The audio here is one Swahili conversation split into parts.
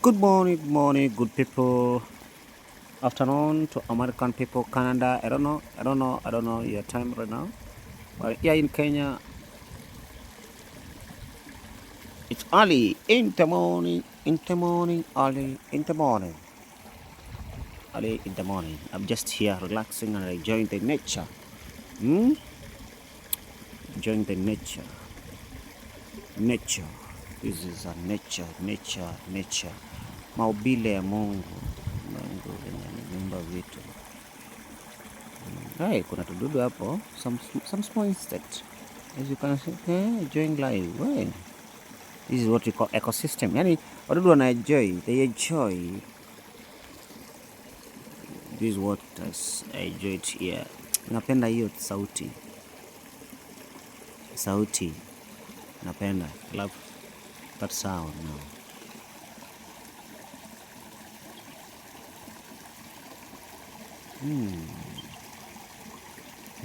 Good morning, good people. Afternoon to American people, Canada. I don't know your time right now. But here in Kenya, it's early early in the morning. I'm just here relaxing and enjoying the nature. Hmm? Enjoying the nature. This is a nature. Maubile ya Mungu venye ameumba vitu. Hey, kuna tududu hapo, some small insect. As you can see, enjoying life. Well, this is what we call ecosystem. Yani wadudu wana enjoy, they enjoy. This is what I enjoy it here. Napenda hiyo sauti. Napenda. Love that sound now.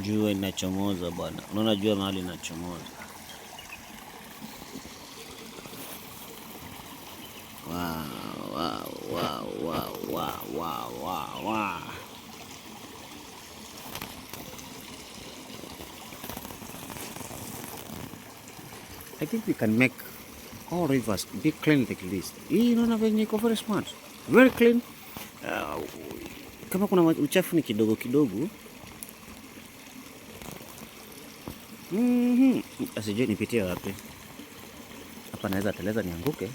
Jua inachomoza bwana. Unaona jua mahali inachomoza. Wow. I think we can make all rivers be clean like this. Hii unaona venye iko very smart. Very clean. Kama kuna uchafu ni kidogo kidogo. Asijui nipitie wapi. Hapa naweza teleza nianguke.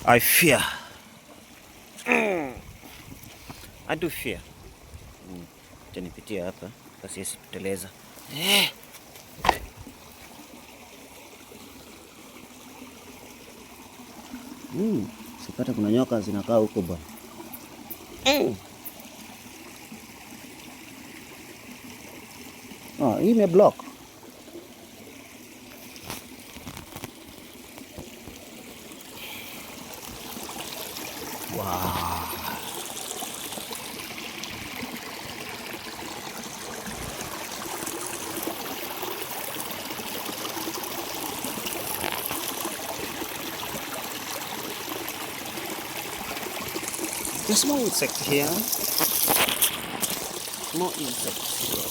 I fear. I do fear. Acha nipitie hapa basi sikuteleza. Sipata kuna nyoka zinakaa huko bwana. Hii imeblock. Wow. There's small insect here. Small insect here.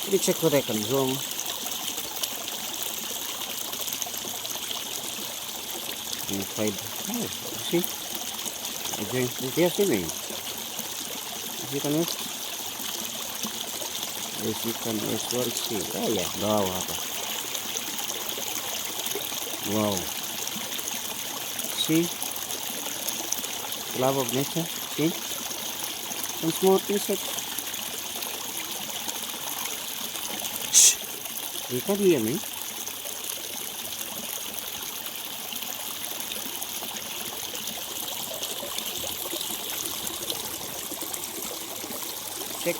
Let me check whether I can zoom. Inside. Oh, see? They are swimming. If you can see. Oh yeah, wow. Wow. See? Love of nature. See? Some small insects. Shh. You can't hear me. Check.